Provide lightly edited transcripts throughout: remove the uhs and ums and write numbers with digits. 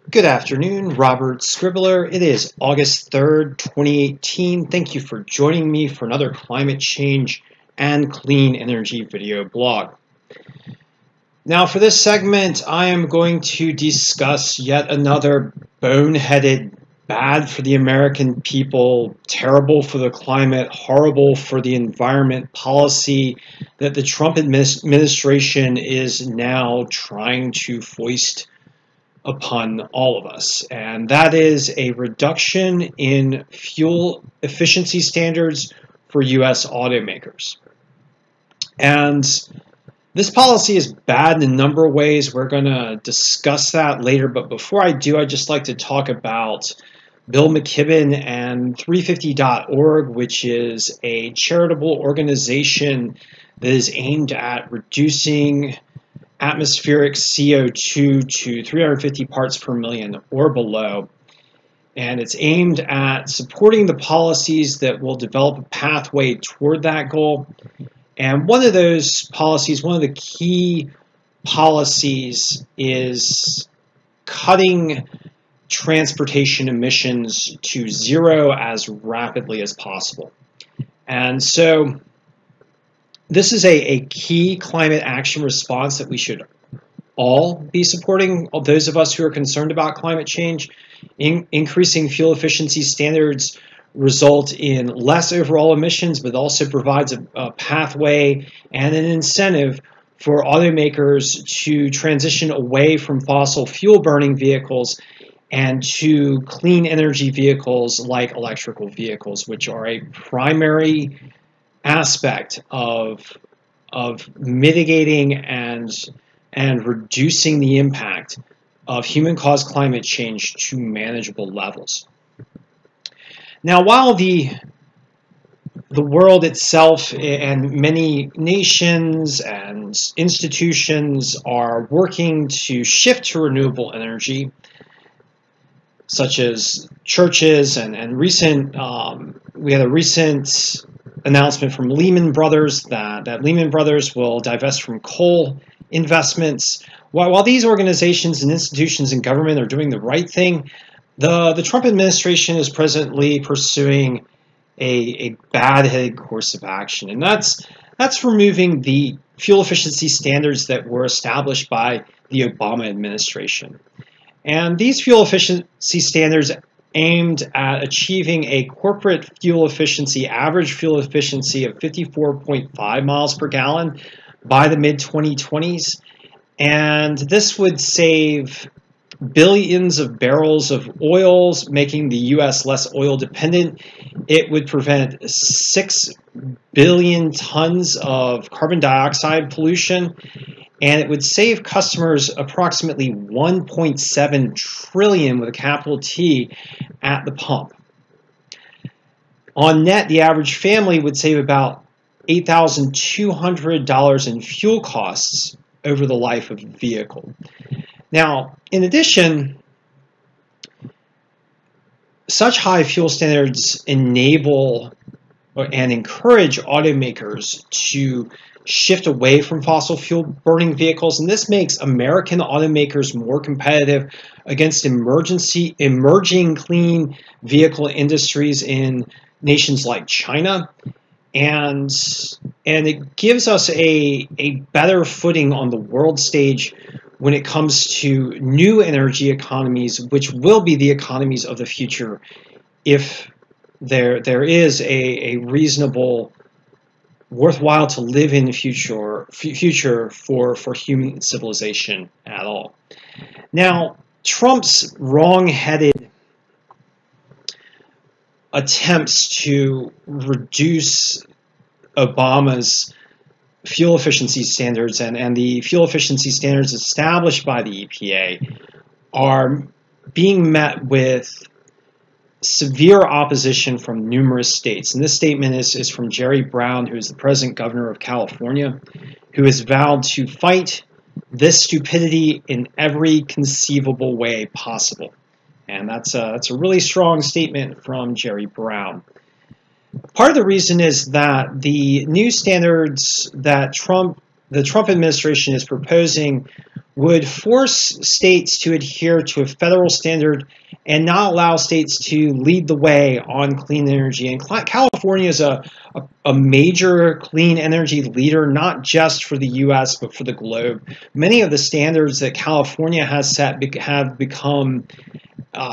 Good afternoon, Robert Scribbler. It is August 3rd, 2018. Thank you for joining me for another climate change and clean energy video blog. Now, for this segment, I am going to discuss yet another boneheaded, bad for the American people, terrible for the climate, horrible for the environment policy that the Trump administration is now trying to foist upon all of us, and that is a reduction in fuel efficiency standards for U.S. automakers. And this policy is bad in a number of ways. We're going to discuss that later, but before I do, I'd just like to talk about Bill McKibben and 350.org, which is a charitable organization that is aimed at reducing atmospheric CO2 to 350 parts per million or below. And it's aimed at supporting the policies that will develop a pathway toward that goal. And one of those policies, one of the key policies, is cutting transportation emissions to zero as rapidly as possible. And so this is a key climate action response that we should all be supporting, those of us who are concerned about climate change. Increasing fuel efficiency standards result in less overall emissions, but also provides a pathway and an incentive for automakers to transition away from fossil fuel burning vehicles and to clean energy vehicles like electrical vehicles, which are a primary aspect of mitigating and reducing the impact of human-caused climate change to manageable levels. Now, while the world itself and many nations and institutions are working to shift to renewable energy, such as churches and recent, we had a recent announcement from Lehman Brothers that Lehman Brothers will divest from coal investments. While these organizations and institutions and government are doing the right thing, the Trump administration is presently pursuing a bad-headed course of action, and that's removing the fuel efficiency standards that were established by the Obama administration. And these fuel efficiency standards aimed at achieving a corporate fuel efficiency, average fuel efficiency of 54.5 miles per gallon by the mid-2020s. And this would save billions of barrels of oils, making the U.S. less oil dependent. It would prevent 6 billion tons of carbon dioxide pollution, and it would save customers approximately 1.7 trillion with a capital T at the pump. On net, the average family would save about $8,200 in fuel costs over the life of the vehicle. Now, in addition, such high fuel standards enable and encourage automakers to shift away from fossil fuel burning vehicles, and this makes American automakers more competitive against emerging clean vehicle industries in nations like China, and it gives us a better footing on the world stage when it comes to new energy economies, which will be the economies of the future if there is a reasonable, worthwhile to live in the future for human civilization at all. Now, Trump's wrong-headed attempts to reduce Obama's fuel efficiency standards and the fuel efficiency standards established by the EPA are being met with severe opposition from numerous states. And this statement is from Jerry Brown, who is the present governor of California, who has vowed to fight this stupidity in every conceivable way possible. And that's a really strong statement from Jerry Brown. Part of the reason is that the new standards that Trump the Trump administration is proposing would force states to adhere to a federal standard and not allow states to lead the way on clean energy. And California is a major clean energy leader, not just for the U.S., but for the globe. Many of the standards that California has set have become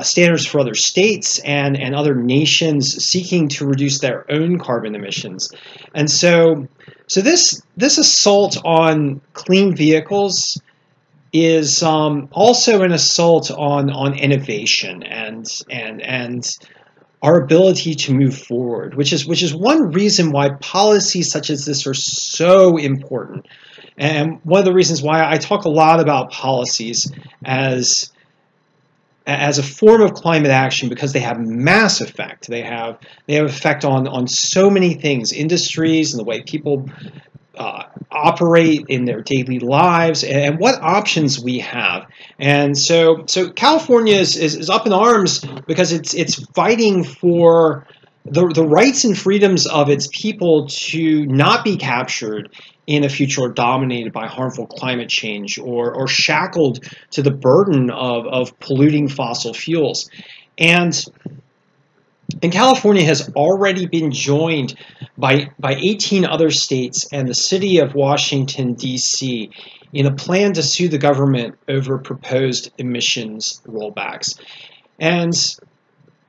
standards for other states and other nations seeking to reduce their own carbon emissions. And so this assault on clean vehicles is also an assault on innovation and our ability to move forward, which is one reason why policies such as this are so important. And one of the reasons why I talk a lot about policies as a form of climate action, because they have mass effect. They have effect on so many things, industries and the way people operate in their daily lives, and what options we have. And so California is up in arms because it's fighting for the rights and freedoms of its people to not be captured in a future dominated by harmful climate change or shackled to the burden of polluting fossil fuels. And California has already been joined by 18 other states and the city of Washington, D.C. in a plan to sue the government over proposed emissions rollbacks. And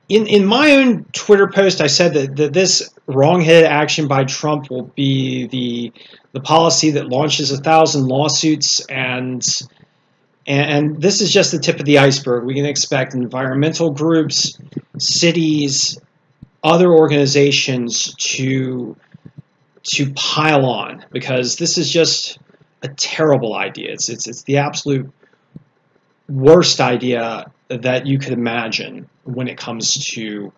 in my own Twitter post, I said that this wrong-headed action by Trump will be the policy that launches 1,000 lawsuits, and this is just the tip of the iceberg. We can expect environmental groups, cities, other organizations to pile on, because this is just a terrible idea. It's the absolute worst idea that you could imagine when it comes to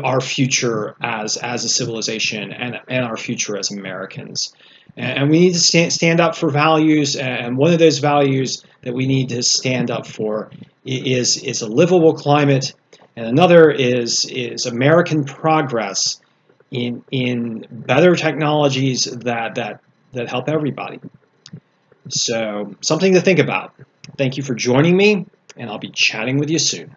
our future as a civilization and our future as Americans. And we need to stand up for values, and one of those values that we need to stand up for is a livable climate, and another is American progress in better technologies that help everybody. So something to think about. Thank you for joining me, and I'll be chatting with you soon.